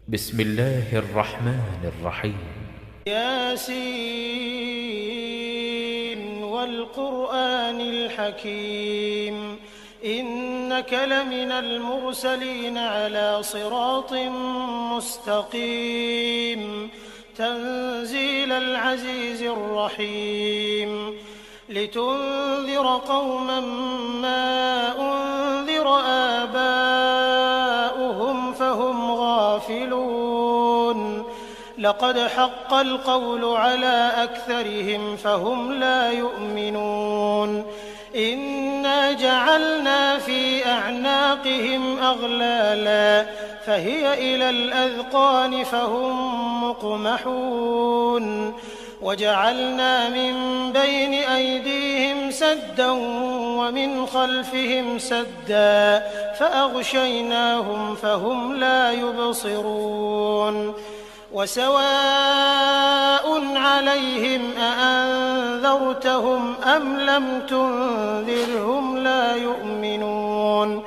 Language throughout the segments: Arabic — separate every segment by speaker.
Speaker 1: بسم الله الرحمن الرحيم.
Speaker 2: ياسين والقرآن الحكيم إنك لمن المرسلين على صراط مستقيم تنزيل العزيز الرحيم لتنذر قوما ما أنذر آباؤهم فهم غافلون لقد حق القول على أكثرهم فهم لا يؤمنون إنا جعلنا في أعناقهم أغلالا فهي إلى الأذقان فهم مقمحون وجعلنا من بين أيديهم سدا ومن خلفهم سدا فأغشيناهم فهم لا يبصرون وسواء عليهم أأنذرتهم أم لم تنذرهم لا يؤمنون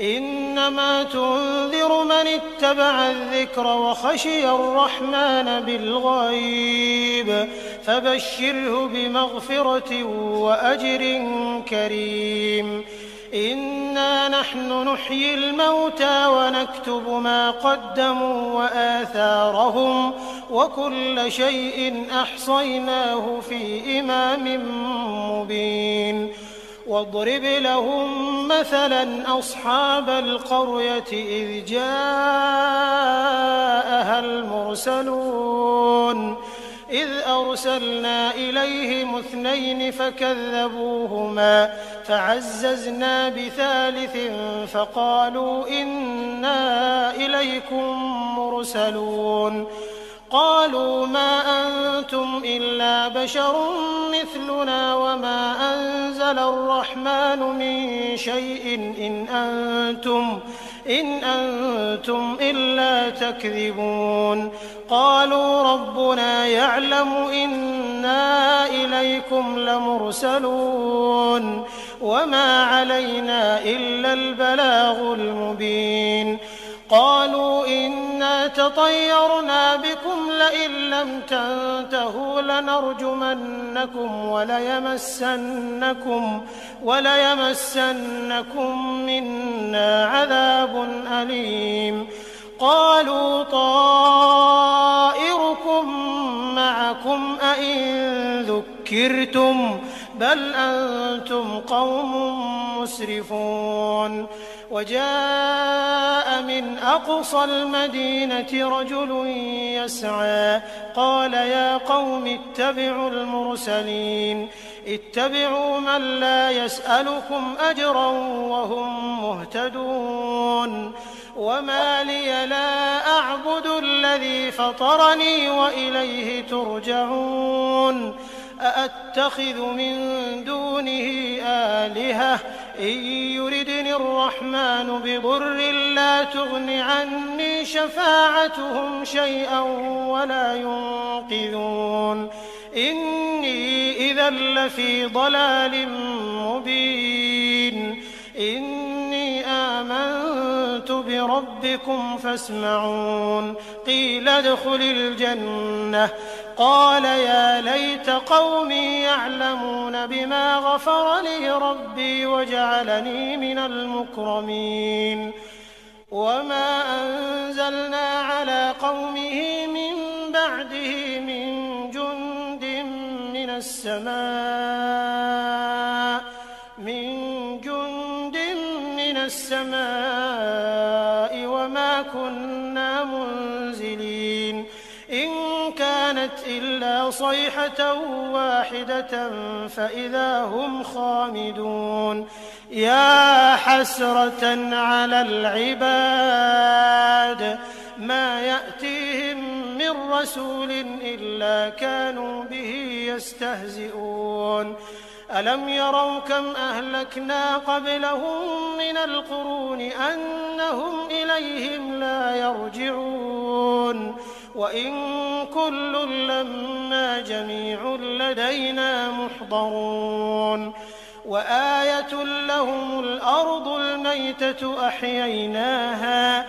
Speaker 2: إنما تنذر من اتبع الذكر وخشي الرحمن بالغيب فبشره بمغفرة وأجر كريم إنا نحن نحيي الموتى ونكتب ما قدموا وآثارهم وكل شيء أحصيناه في إمام مبين واضرب لهم مثلا أصحاب القرية إذ جاءها المرسلون إذ أرسلنا إليهم 2 فكذبوهما فعززنا بثالث فقالوا إنا إليكم مرسلون قالوا ما أنتم إلا بشر مثلنا وما أنزل الرحمن من شيء إن أنتم إلا تكذبون قالوا ربنا يعلم إنا إليكم لمرسلون وما علينا إلا البلاغ المبين قالوا إنا تطيرنا بكم لئن لم تنتهوا لنرجمنكم وليمسنكم منا عذاب أليم قالوا طائركم معكم أئن ذكرتم بل أنتم قوم مسرفون وجاء من أقصى المدينة رجل يسعى قال يا قوم اتبعوا المرسلين اتبعوا من لا يسألكم أجرا وهم مهتدون وما لي لا أعبد الذي فطرني وإليه ترجعون أأتخذ من دونه آلهة إن يردني الرحمن بضر لا تغن عني شفاعتهم شيئا ولا ينقذون إني إذا لفي ضلال مبين إني آمنت بربكم فاسمعون قيل ادخل الجنة قال يا ليت قومي يعلمون بما غفر لي ربي وجعلني من المكرمين وما أنزلنا على قومه من بعده من جند من السماء وما كنا منزلين إن كانت إلا صيحة واحدة فإذا هم خامدون يا حسرة على العباد ما يأتيهم من رسول إلا كانوا به يستهزئون ألم يروا كم أهلكنا قبلهم من القرون أنهم إليهم لا يرجعون وإن كل لما جميع لدينا محضرون وآية لهم الأرض الميتة أحييناها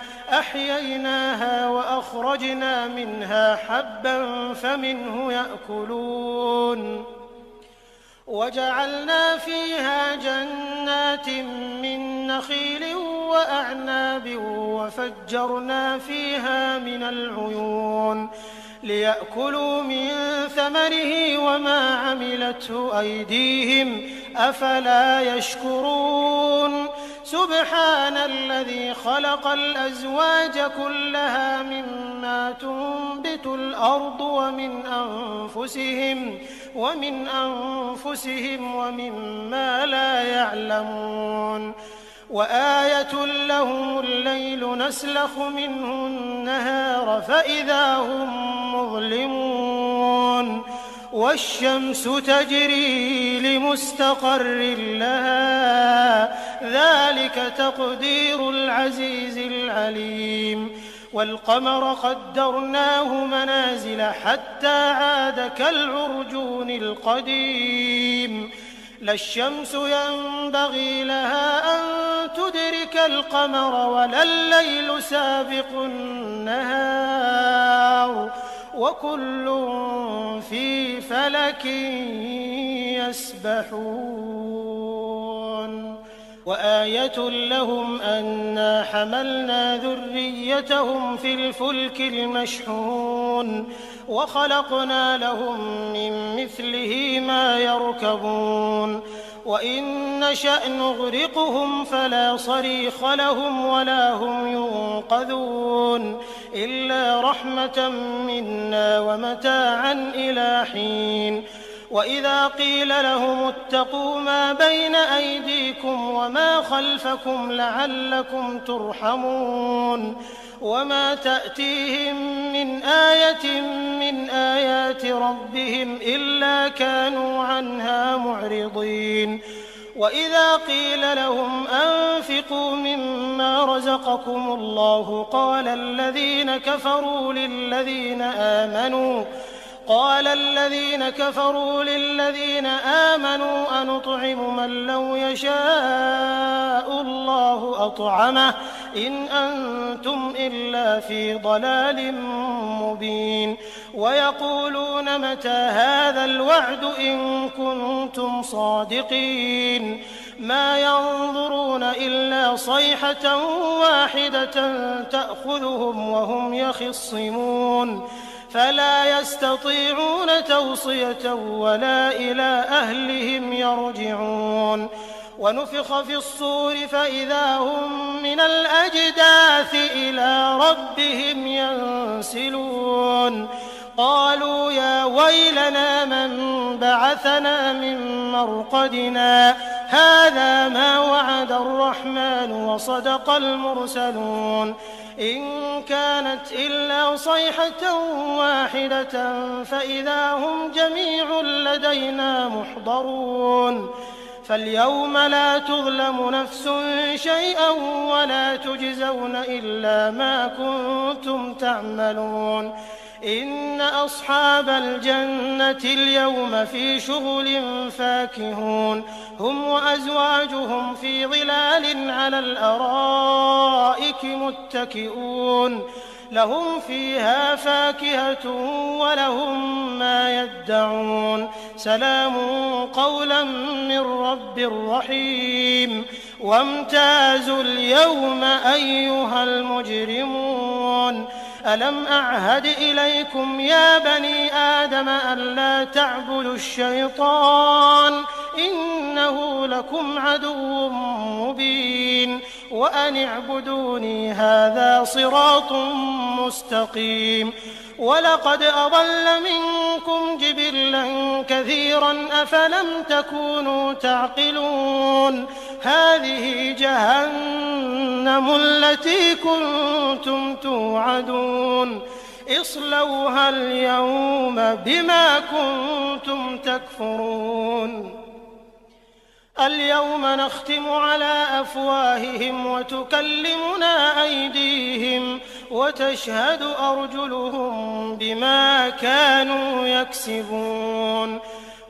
Speaker 2: فأخرجنا منها حبا فمنه يأكلون وجعلنا فيها جنات من نخيل وأعناب وفجرنا فيها من العيون ليأكلوا من ثمره وما عملته أيديهم أفلا يشكرون سبحان الذي خلق الأزواج كلها مما تنبت الأرض ومن أنفسهم ومما لا يعلمون وآية لهم الليل نسلخ منه النهار فإذا هم مظلمون والشمس تجري لمستقر لها ذلك تقدير العزيز العليم والقمر قدرناه منازل حتى عاد كالعرجون القديم لا الشمس ينبغي لها أن تدرك القمر ولا الليل سابق النهار وكل في فلك يسبحون وآية لهم أنا حملنا ذريتهم في الفلك المشحون وخلقنا لهم من مثله ما يركبون وإن نشأ نغرقهم فلا صريخ لهم ولا هم ينقذون إلا رحمة منا ومتاعا إلى حين وإذا قيل لهم اتقوا ما بين أيديكم وما خلفكم لعلكم ترحمون وما تأتيهم من آية من آيات ربهم إلا كانوا عنها معرضين وإذا قيل لهم أنفقوا مما رزقكم الله قال الذين كفروا للذين آمنوا أنطعم من لو يشاء الله أطعمه إن أنتم إلا في ضلال مبين ويقولون متى هذا الوعد إن كنتم صادقين ما ينظرون إلا صيحة واحدة تأخذهم وهم يخصمون فلا يستطيعون توصية ولا إلى أهلهم يرجعون ونفخ في الصور فإذا هم من الأجداث إلى ربهم ينسلون قالوا يا ويلنا من بعثنا من مرقدنا هذا ما وعد الرحمن وصدق المرسلون إن كانت إلا صيحة واحدة فإذا هم جميع لدينا محضرون فاليوم لا تظلم نفس شيئا ولا تجزون إلا ما كنتم تعملون إن أصحاب الجنة اليوم في شغل فاكهون هم وأزواجهم في ظلال على الأرائك متكئون لهم فيها فاكهة ولهم ما يدعون سلام قولا من رب رحيم وامتازوا اليوم أيها المجرمون ألم أعهد إليكم يا بني آدم ألا تعبدوا الشيطان إنه لكم عدو مبين وأن اعبدوني هذا صراط مستقيم ولقد أضل منكم جبلا كثيرا أفلم تكونوا تعقلون هذه جهنم التي كنتم توعدون اصلوها اليوم بما كنتم تكفرون اليوم نختم على أفواههم وتكلمنا أيديهم وتشهد أرجلهم بما كانوا يكسبون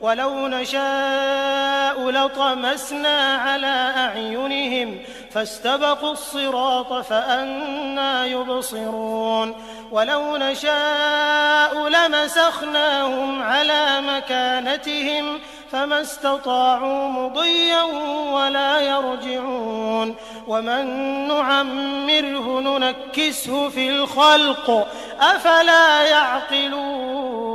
Speaker 2: ولو نشاء لطمسنا على أعينهم فاستبقوا الصراط فأنى يبصرون ولو نشاء لمسخناهم على مكانتهم فما استطاعوا مضيا ولا يرجعون ومن نعمره ننكسه في الخلق أفلا يعقلون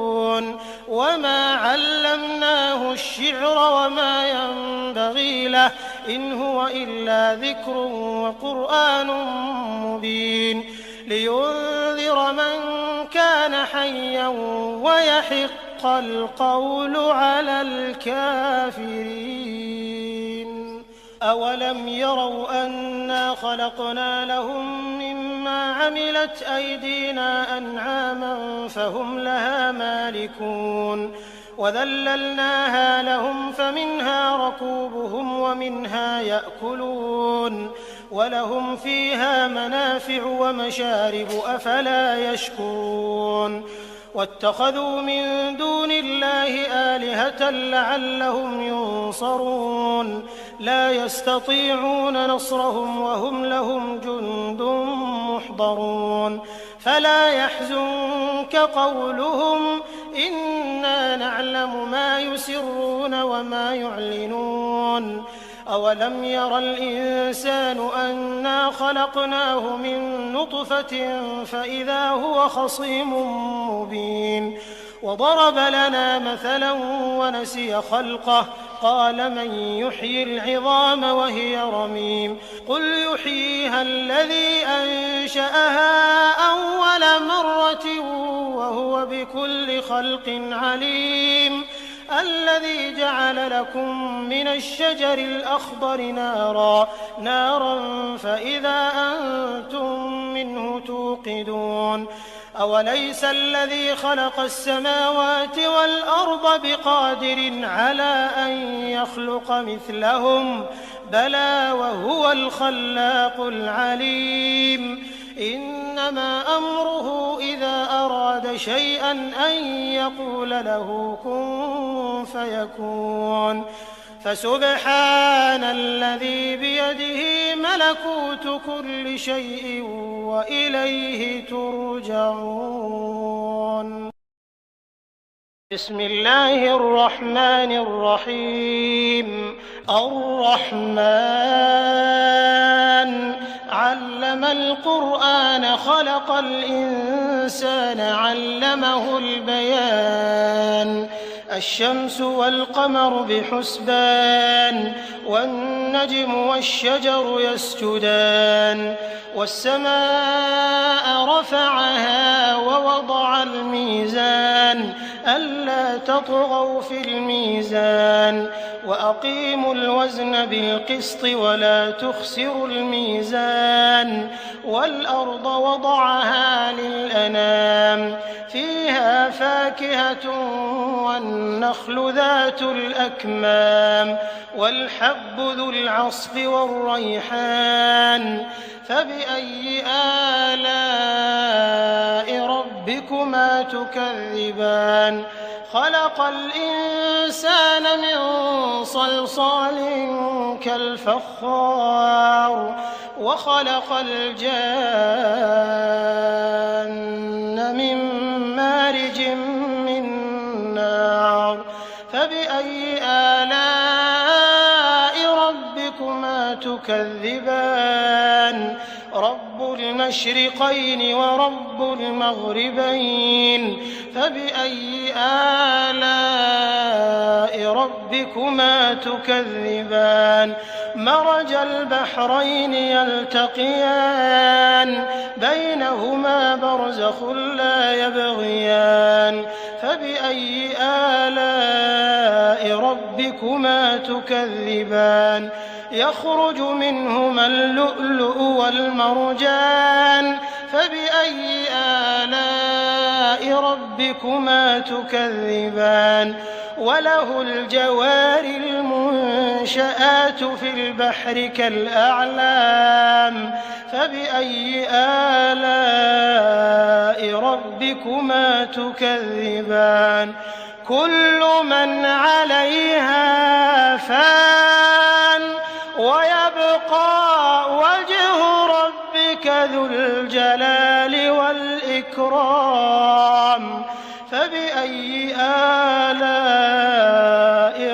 Speaker 2: وما علمناه الشعر وما ينبغي له إن هو إلا ذكر وقرآن مبين لينذر من كان حيا ويحق القول على الكافرين أولم يروا أنا خلقنا لهم مما عملت أيدينا أنعاما فهم لها مالكون وذللناها لهم فمنها ركوبهم ومنها يأكلون ولهم فيها منافع ومشارب أفلا يشكرون واتخذوا من دون الله آلهة لعلهم ينصرون لا يستطيعون نصرهم وهم لهم جند محضرون فلا يحزنك قولهم إنا نعلم ما يسرون وما يعلنون أولم ير الإنسان أنا خلقناه من نطفة فإذا هو خصيم مبين وضرب لنا مثلا ونسي خلقه قال من يحيي العظام وهي رميم قل يحييها الذي أنشأها أول مرة وهو بكل خلق عليم الذي جعل لكم من الشجر الأخضر نارا فإذا أنتم منه توقدون أوليس الذي خلق السماوات والأرض بقادر على أن يخلق مثلهم بلى وهو الخلاق العليم إنما أمره إذا أراد شيئا أن يقول له كن فيكون فسبحان الذي بيده ملكوت كل شيء وإليه ترجعون بسم الله الرحمن الرحيم الرحمن علم القرآن خلق الإنسان علمه البيان الشمس والقمر بحسبان والنجم والشجر يسجدان والسماء رفعها ووضع الميزان ألا تطغوا في الميزان وأقيموا الوزن بالقسط ولا تخسروا الميزان والأرض وضعها للأنام فيها فاكهة والنخل ذات الأكمام والحب ذو العصف والريحان فبأي آلاء ربكما تكذبان خلق الإنسان من صلصال كالفخار وخلق الجان من مارج من نار فبأي آلاء ربكما تكذبان رب المشرقين ورب المغربين فبأي آلاء ربكما تكذبان مرج البحرين يلتقيان بينهما برزخ لا يبغيان فبأي آلاء ربكما تكذبان يخرج منهما اللؤلؤ والمرجان فبأي آلاء ربكما تكذبان وله الجوار المنشآت في البحر كالأعلام فبأي آلاء ربكما تكذبان كل من عليها فان ويبقى وجه ربك ذو الجلال والإكرام والإكرام فبأي آلاء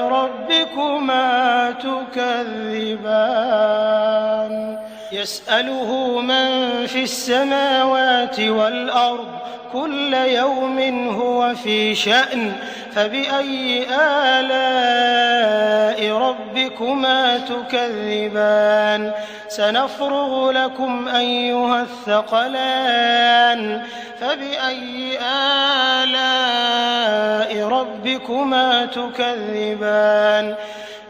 Speaker 2: ربكما تكذبان يسأله من في السماوات والأرض كل يوم هو في شأن فبأي آلاء ربكما تكذبان سنفرغ لكم أيها الثقلان فبأي آلاء ربكما تكذبان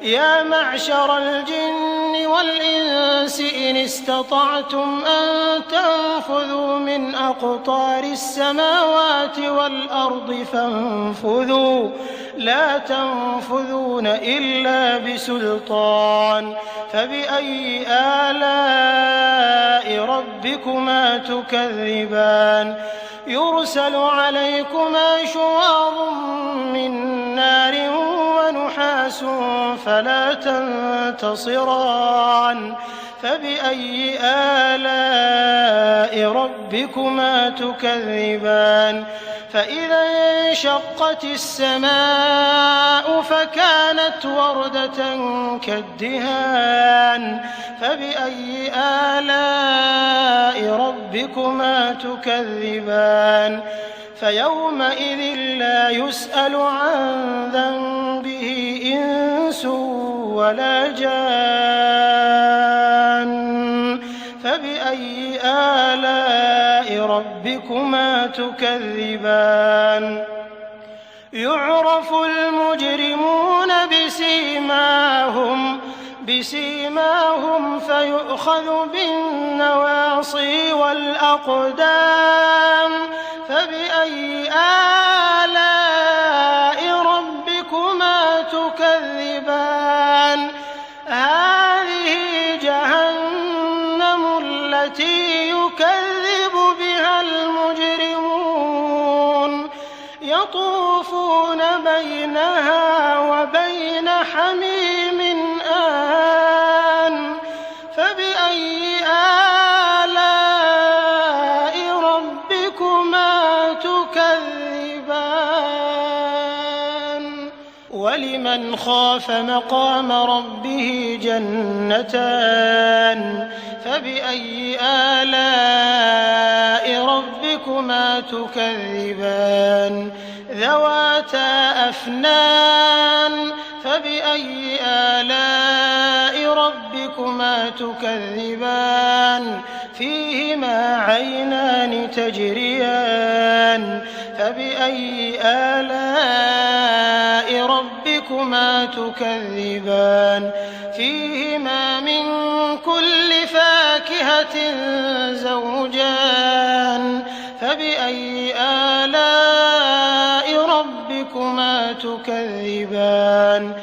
Speaker 2: يا معشر الجن والإنس إن استطعتم أن تنفذوا من أقطار السماوات والأرض فانفذوا لا تنفذون إلا بسلطان فبأي آلاء ربكما تكذبان يرسل عليكما شواظ من نار ونحاس فلا تنتصران فبأي آلاء ربكما تكذبان فإذا انشقت السماء فكانت وردة كالدهان فبأي آلاء ربكما تكذبان فيومئذ لا يسأل عن ذنبه إنس ولا جان فبأي آلاء ربكما تكذبان يعرف المجرمون بسيماهم فيؤخذ بالنواصي والأقدام فبأي آلاء ربكما تكذبان هذه جهنم التي يكذب بها المجرمون يطوفون بينها وبين حميم آن فبأي آلاء ربكما تكذبان ولمن خاف مقام ربه جنتان فبأي آلاء ربكما تكذبان ذواتا أفنان فبأي آلاء ربكما تكذبان فيهما عينان تجريان فبأي آلاء ربكما تكذبان فيهما من كل فاكهة زوجان فبأي آلاء ربكما تكذبان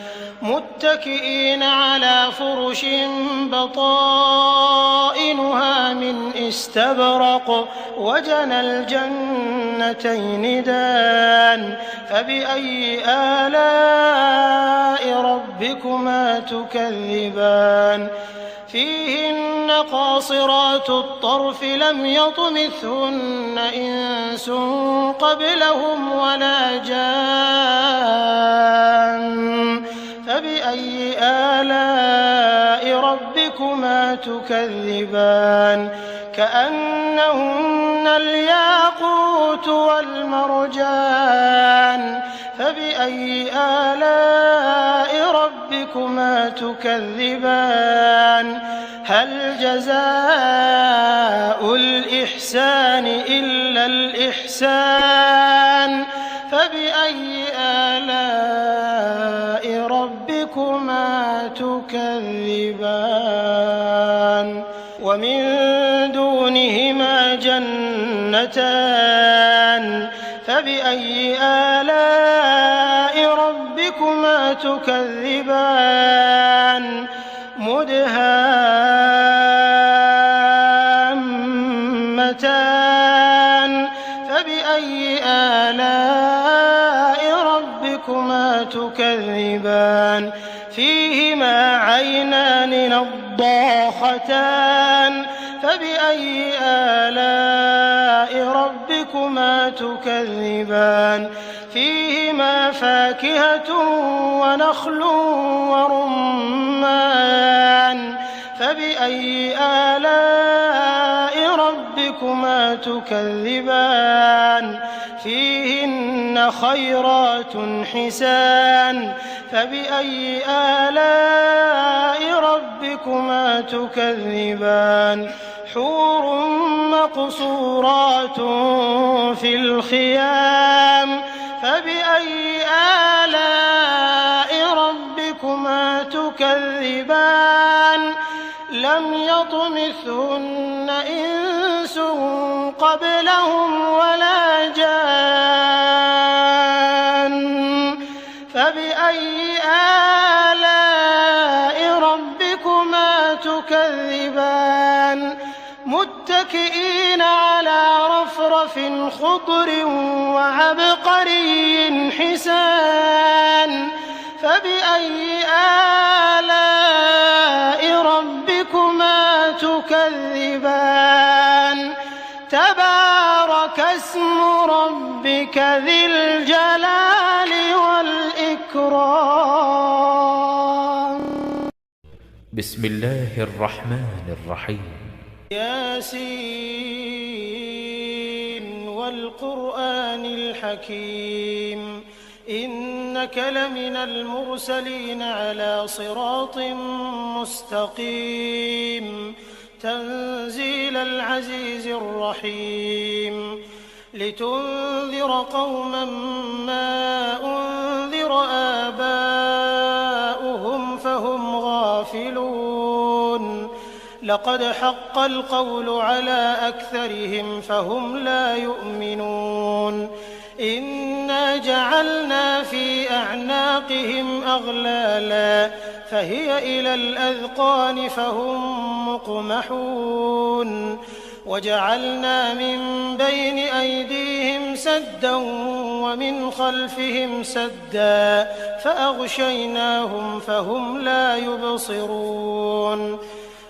Speaker 2: متكئين على فرش بطائنها من استبرق وجنى الجنتين دان فبأي آلاء ربكما تكذبان فيهن قاصرات الطرف لم يطمثهن إنس قبلهم ولا جان فبأي آلاء ربكما تكذبان كأنهن الياقوت والمرجان فبأي آلاء ربكما تكذبان هل جزاء الإحسان إلا الإحسان فبأي آلاء ربكما تكذبان ومن دونهما جنتان فبأي آلاء ربكما تكذبان مدهامتان فبأي آلاء ربكما تكذبان فيهما عينان نضاختان فبأي آلاء ربكما ربكما تكذبان فيهما فاكهة ونخل ورمان فبأي آلاء ربكما تكذبان فيهن خيرات حسان فبأي آلاء ربكما تكذبان حور مقصورات في الخيام فبأي آلاء ربكما تكذبان لم يطمثهن إنس قبلهم ولا جان فبأي آلاء ربكما تكذبان متكئين على رفرف خضر وعبقري حسان فبأي آلاء ربكما تكذبان تبارك اسم ربك ذي الجلال والإكرام.
Speaker 1: بسم الله الرحمن الرحيم.
Speaker 2: ياسين والقرآن الحكيم إنك لمن المرسلين على صراط مستقيم تنزيل العزيز الرحيم لتنذر قوما ما أنذر آباؤهم فهم غافلون لقد حق القول على أكثرهم فهم لا يؤمنون إنا جعلنا في أعناقهم أغلالا فهي إلى الأذقان فهم مقمحون وجعلنا من بين أيديهم سدا ومن خلفهم سدا فأغشيناهم فهم لا يبصرون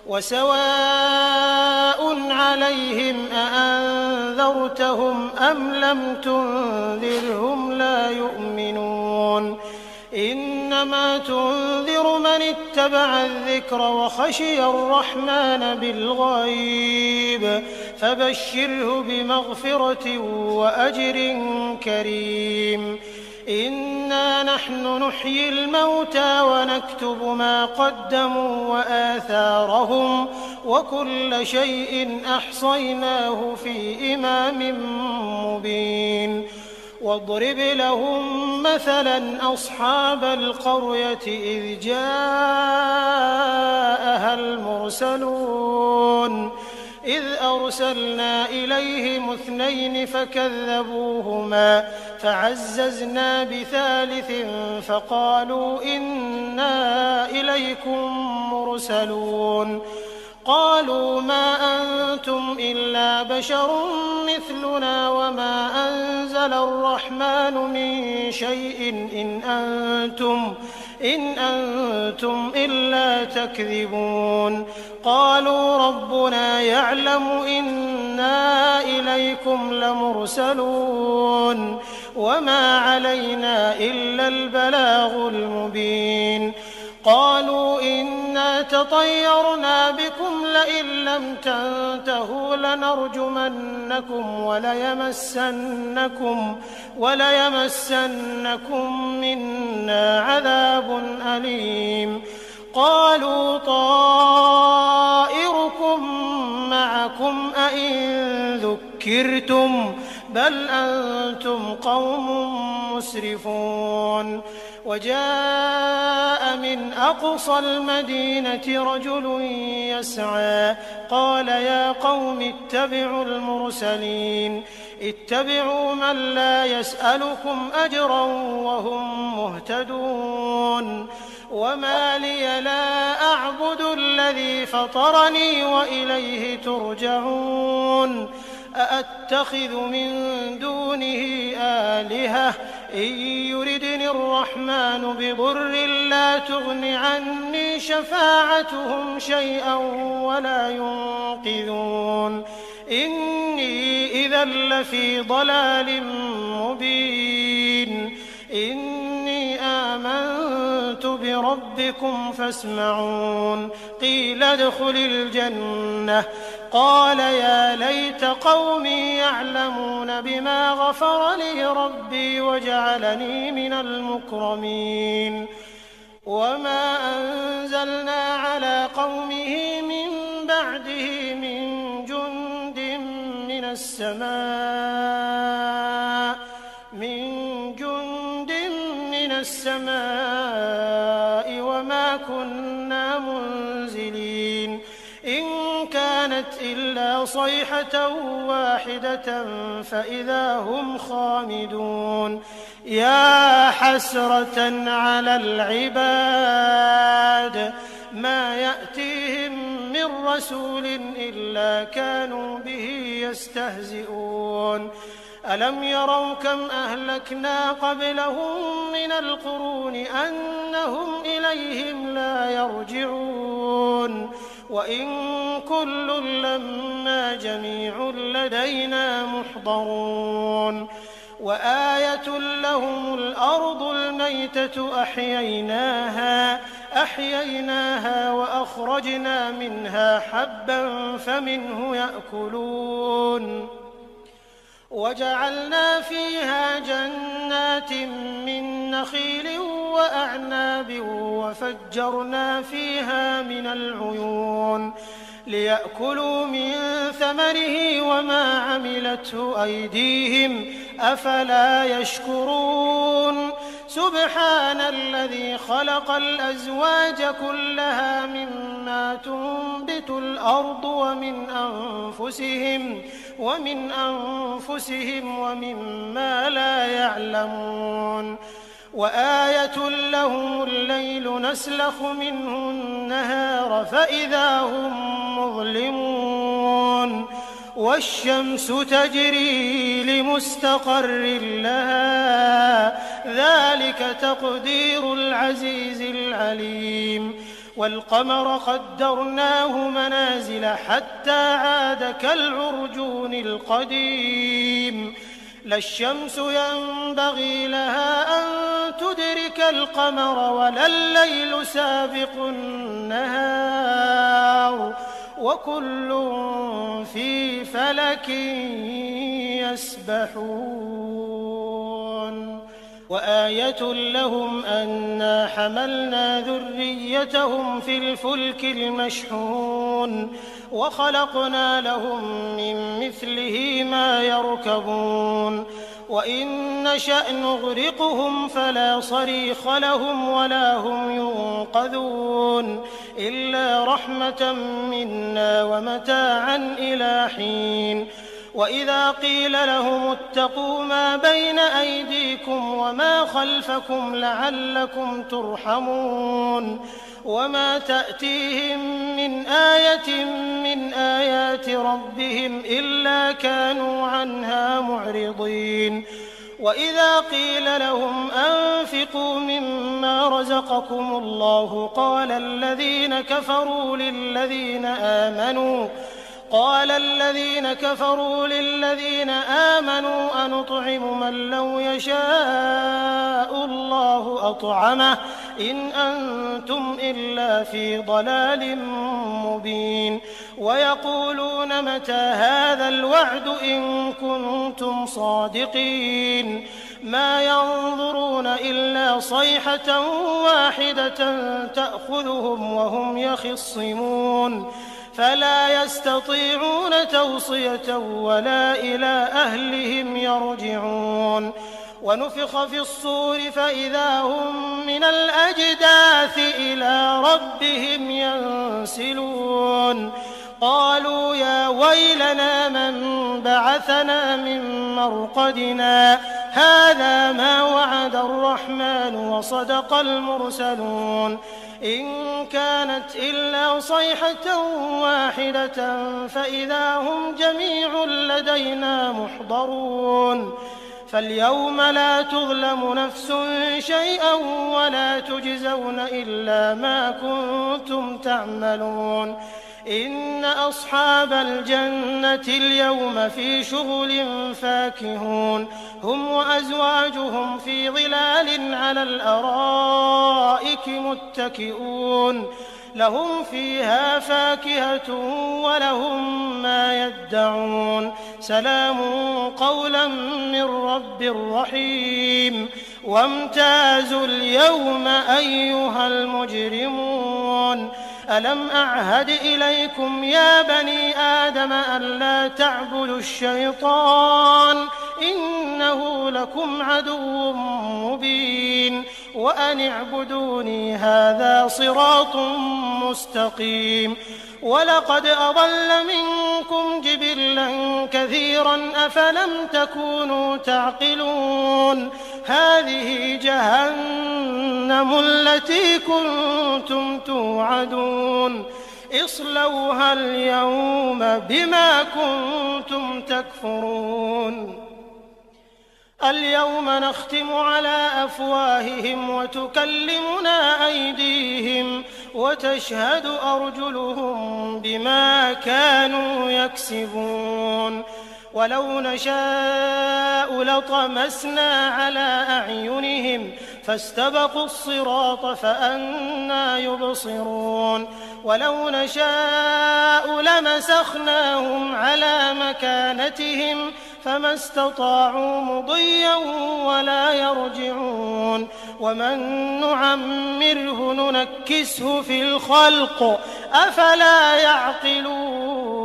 Speaker 2: وسواء عليهم أأنذرتهم أم لم تنذرهم لا يؤمنون إنما تنذر من اتبع الذكر وخشي الرحمن بالغيب فبشره بمغفرة وأجر كريم إنا نحن نحيي الموتى ونكتب ما قدموا وآثارهم وكل شيء أحصيناه في إمام مبين واضرب لهم مثلا أصحاب القرية إذ جاءها المرسلون إذ أرسلنا إليهم 2 فكذبوهما فعززنا بثالث فقالوا إنا إليكم مرسلون قالوا ما أنتم إلا بشر مثلنا وما أنزل الرحمن من شيء إن أنتم إلا تكذبون قالوا ربنا يعلم إنا إليكم لمرسلون وما علينا إلا البلاغ المبين قالوا إنا تطيرنا بكم لئن لم تنتهوا لنرجمنكم وليمسنكم منا عذاب أليم قالوا طائركم معكم أئن ذكرتم بل أنتم قوم مسرفون وجاء من أقصى المدينة رجل يسعى قال يا قوم اتبعوا المرسلين اتبعوا من لا يسألكم أجرا وهم مهتدون وما لي لا أعبد الذي فطرني وإليه ترجعون أأتخذ من دونه آلهة إن يردني الرحمن بضر لا تغن عني شفاعتهم شيئا ولا ينقذون إني إذا لفي ضلال مبين إني آمنت بربكم فاسمعون قيل ادخل الجنة قال يا ليت قومي يعلمون بما غفر لي ربي وجعلني من المكرمين وما أنزلنا على قومه من بعده من جند من السماء وما كنا منزلين إن كانت إلا صيحة واحدة فإذا هم خامدون يا حسرة على العباد ما يأتيهم من رسول إلا كانوا به يستهزئون ألم يروا كم أهلكنا قبلهم من القرون أنهم إليهم لا يرجعون وإن كل لما جميع لدينا محضرون وآية لهم الأرض الميتة أحييناها وأخرجنا منها حبا فمنه يأكلون وجعلنا فيها جنات من نخيل وأعناب وفجرنا فيها من العيون ليأكلوا من ثمره وما عملته أيديهم أفلا يشكرون سبحان الذي خلق الأزواج كلها مما تنبت الأرض ومن أنفسهم ومما لا يعلمون وآية لهم الليل نسلخ منه النهار فإذا هم مظلمون والشمس تجري لمستقر لها ذلك تقدير العزيز العليم والقمر قدرناه منازل حتى عاد كالعرجون القديم لا الشمس ينبغي لها أن تدرك القمر ولا الليل سابق النهار وكل في فلك يسبحون وآية لهم أنا حملنا ذريتهم في الفلك المشحون وخلقنا لهم من مثله ما يركبون وإن نشأ نغرقهم فلا صريخ لهم ولا هم ينقذون إلا رحمة منا ومتاعا إلى حين وإذا قيل لهم اتقوا ما بين أيديكم وما خلفكم لعلكم ترحمون وما تأتيهم من آية من آيات ربهم إلا كانوا عنها معرضين وإذا قيل لهم أنفقوا مما رزقكم الله قال الذين كفروا للذين آمنوا أنطعم من لو يشاء الله أطعمه إن أنتم إلا في ضلال مبين ويقولون متى هذا الوعد إن كنتم صادقين ما ينظرون إلا صيحة واحدة تأخذهم وهم يخصمون فلا يستطيعون توصية ولا إلى أهلهم يرجعون ونفخ في الصور فإذا هم من الأجداث إلى ربهم ينسلون قالوا يا ويلنا من بعثنا من مرقدنا هذا ما وعد الرحمن وصدق المرسلون إن كانت إلا صيحة واحدة فإذا هم جميع لدينا محضرون فاليوم لا تظلم نفس شيئا ولا تجزون إلا ما كنتم تعملون إن أصحاب الجنة اليوم في شغل فاكهون هم وأزواجهم في ظلال على الأرائك متكئون لهم فيها فاكهة ولهم ما يدعون سلام قولا من رب رحيم وامتازوا اليوم أيها المجرمون ألم أعهد إليكم يا بني آدم ألا تعبدوا الشيطان إنه لكم عدو مبين وأن اعبدوني هذا صراط مستقيم ولقد أضل منكم جبلا كثيرا أفلم تكونوا تعقلون هذه جهنم التي كنتم توعدون اصلوها اليوم بما كنتم تكفرون اليوم نختم على أفواههم وتكلمنا أيديهم وتشهد أرجلهم بما كانوا يكسبون ولو نشاء لطمسنا على أعينهم فاستبقوا الصراط فأنى يبصرون ولو نشاء لمسخناهم على مكانتهم فما استطاعوا مضيا ولا يرجعون ومن نعمره ننكسه في الخلق أفلا يعقلون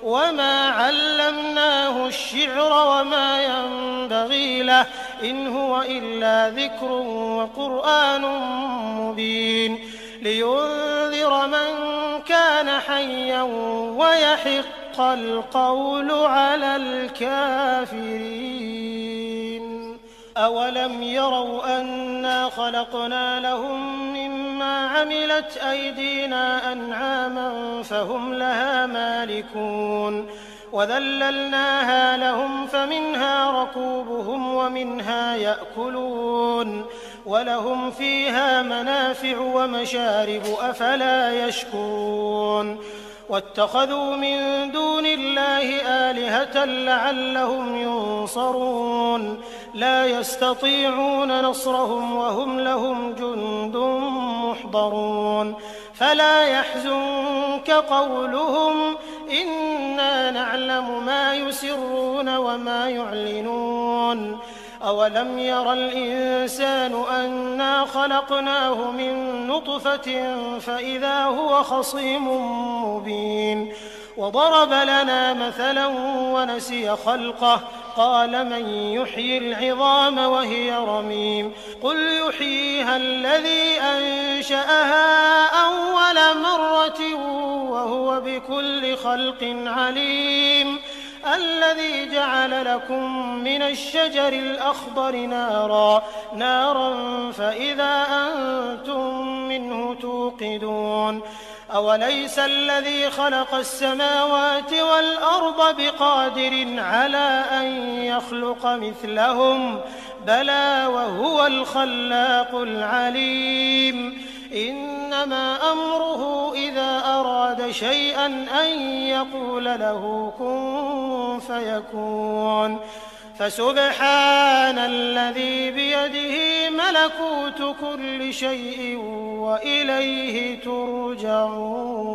Speaker 2: وما علمناه الشعر وما ينبغي له إن هو إلا ذكر وقرآن مبين لينذر من كان حيا ويحق القول على الكافرين أولم يروا أنا خلقنا لهم مما عملت أيدينا أنعاما فهم لها مالكون وذللناها لهم فمنها ركوبهم ومنها يأكلون ولهم فيها منافع ومشارب أفلا يشكرون واتخذوا من دون الله آلهة لعلهم ينصرون لا يستطيعون نصرهم وهم لهم جند محضرون فلا يحزنك قولهم إنا نعلم ما يسرون وما يعلنون أولم ير الإنسان أنا خلقناه من نطفة فإذا هو خصيم مبين وضرب لنا مثلا ونسي خلقه قال من يحيي العظام وهي رميم قل يحييها الذي أنشأها أول مرة وهو بكل خلق عليم الذي جعل لكم من الشجر الأخضر نارا فإذا أنتم منه توقدون أوليس الذي خلق السماوات والأرض بقادر على أن يخلق مثلهم بلى وهو الخلاق العليم إنما أمره إذا أراد شيئا أن يقول له كن فيكون فسبحان الذي بيده ملكوت كل شيء وإليه ترجعون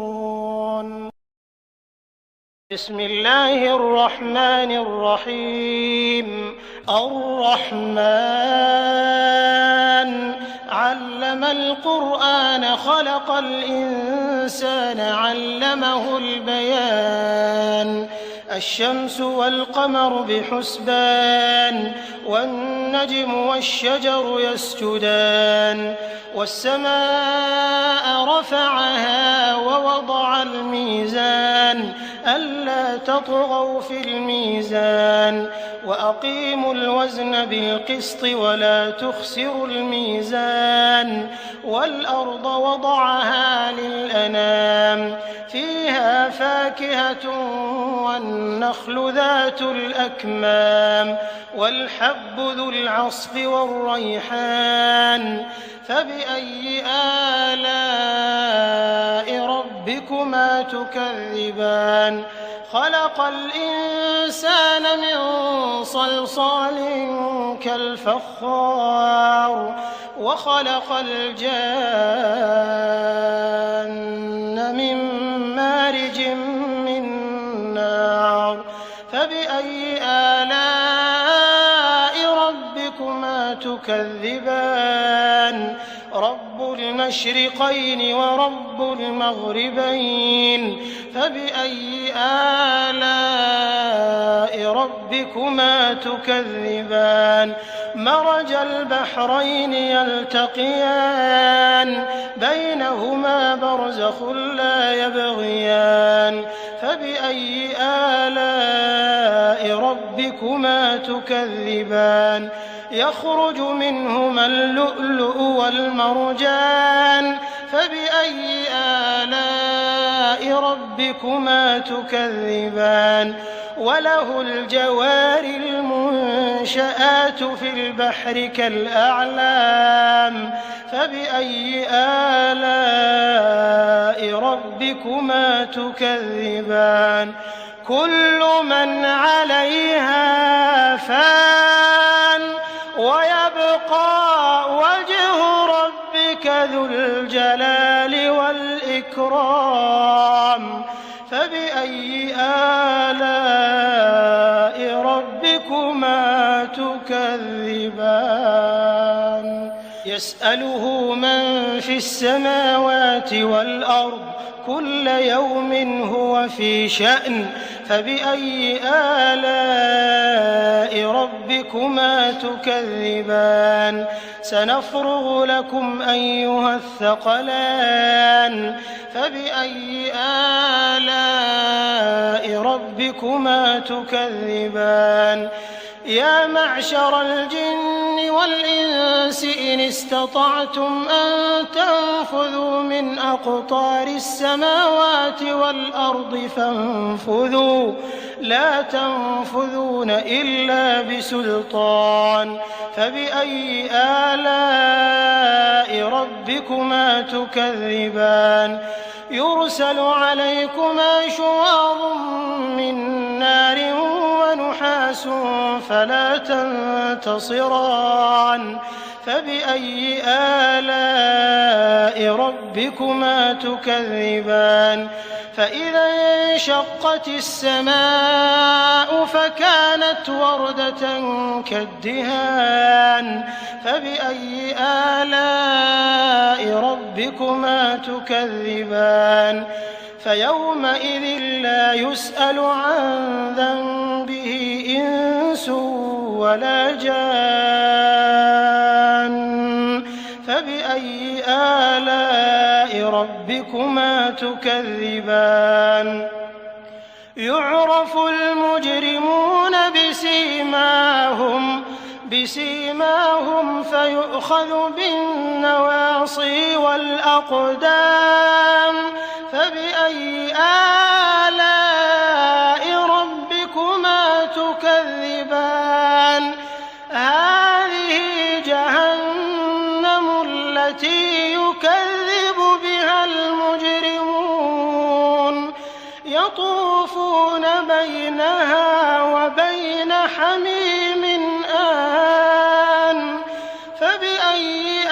Speaker 2: بسم الله الرحمن الرحيم الرحمن علم القرآن خلق الإنسان علمه البيان الشمس والقمر بحسبان والنجم والشجر يسجدان والسماء رفعها ووضع الميزان ألا تطغوا في الميزان وأقيموا الوزن بالقسط ولا تخسروا الميزان والأرض وضعها للأنام فيها فاكهة والنخل ذات الأكمام والحب ذو العصف والريحان فبأي آلاء ربكما تكذبان خلق الإنسان من صلصال كالفخار وخلق الجان من مارج من نار فبأي آلاء ربكما تكذبان رب المشرقين ورب المغربين فبأي آلاء ربكما تكذبان مرج البحرين يلتقيان بينهما برزخ لا يبغيان فبأي آلاء ربكما تكذبان يخرج منهما اللؤلؤ والمرجان فبأي آلاء ربكما تكذبان وله الجوار المنشآت في البحر كالأعلام فبأي آلاء ربكما تكذبان كل من عليها فان ويبقى وجه ربك ذو الجلال والإكرام فبأي آلاء ربكما تكذبان يسأله من في السماوات والأرض كل يوم هو في شأن فبأي آلاء ربكما تكذبان سنفرغ لكم أيها الثقلان فبأي آلاء ربكما تكذبان يا معشر الجن والإنس إن استطعتم أن تنفذوا من أقطار السماوات والأرض فانفذوا لا تنفذون إلا بسلطان فبأي آلاء ربكما تكذبان يرسل عليكما شواظ من نار ونحاس فلا تنتصران فبأي آلاء ربكما تكذبان فإذا انشقت السماء فكانت وردة كالدهان فبأي آلاء ربكما تكذبان فيومئذ لا يسأل عن ذنبه إنس ولا جان فبأي آلاء ربكما تكذبان يعرف المجرمون بسيماهم فيؤخذ بالنواصي والأقدام فبأي آلاء ربكما تكذبان هذه جهنم التي يكذب بها المجرمون يطوفون بينها وبين حميم آن فبأي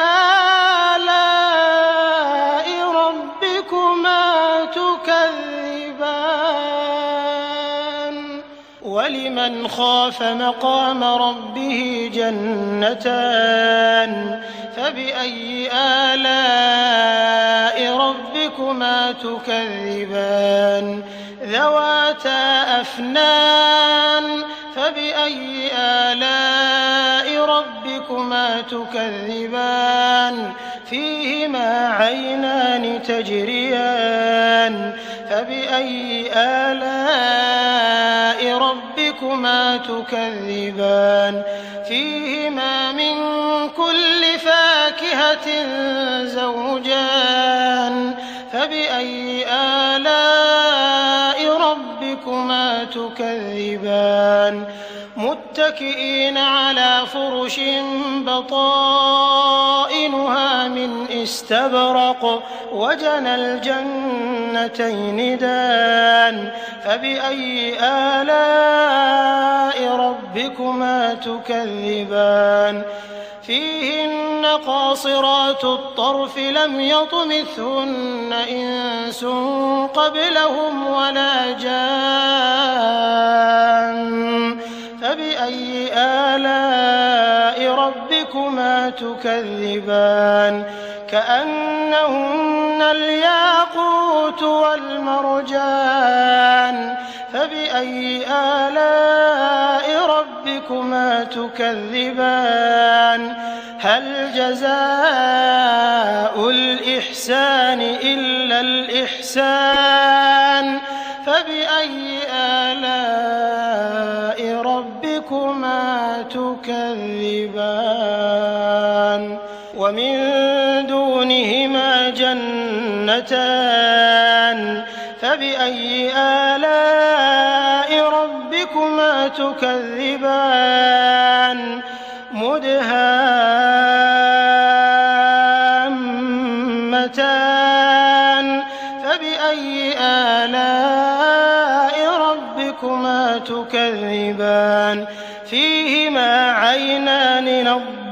Speaker 2: آلاء ربكما تكذبان ولمن خاف مقام ربه جنتان فبأي آلاء ربكما تكذبان ذواتا أفنان فبأي آلاء ربكما تكذبان فيهما عينان تجريان فبأي آلاء ربكما تكذبان فيهما من كل فاكهة زوجان فبأي آلاء ربكما تكذبان متكئين على فرش بطائنها من استبرق وجنى الجنتين دان فبأي آلاء ربكما تكذبان فيهن قاصرات الطرف لم يطمثهن إنس قبلهم ولا جان فبأي آلاء ربكما تكذبان كأنهن الياقوت والمرجان فبأي آلاء ربكما تكذبان هل جزاء الإحسان إلا الإحسان فبأي آلاء ربكما تكذبان ومن دونهما جنتان فبأي آلاء ربكما تكذبان مدهامتان فبأي آلاء ربكما تكذبان فيهما عينان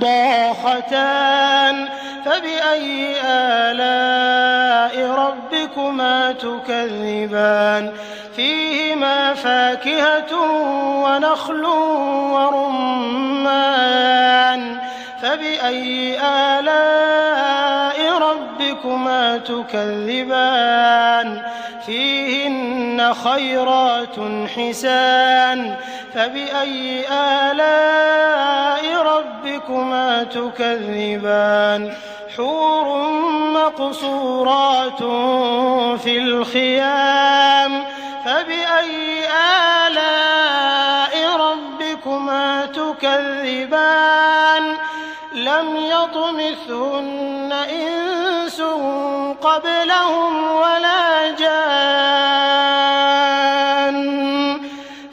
Speaker 2: نضاختان فبأي آلاء ربكما تكذبان فيهما فاكهة ونخل ورمان فبأي آلاء ربكما تكذبان فيهن خيرات حسان فبأي آلاء ربكما تكذبان حور مقصورات في الخيام فبأي آلاء ربكما تكذبان لم يطمثهن إنس قبلهم ولا جان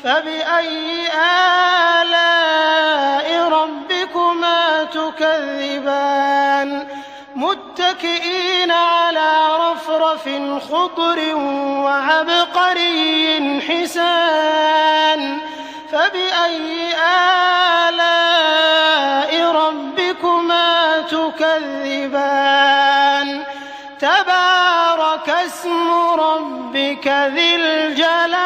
Speaker 2: فبأي آلاء ربكما تكذبان متكئين على رفرف خضر وعبقري حسان فبأي آلاء ربكما تكذبان تبارك اسم ربك ذي الجلال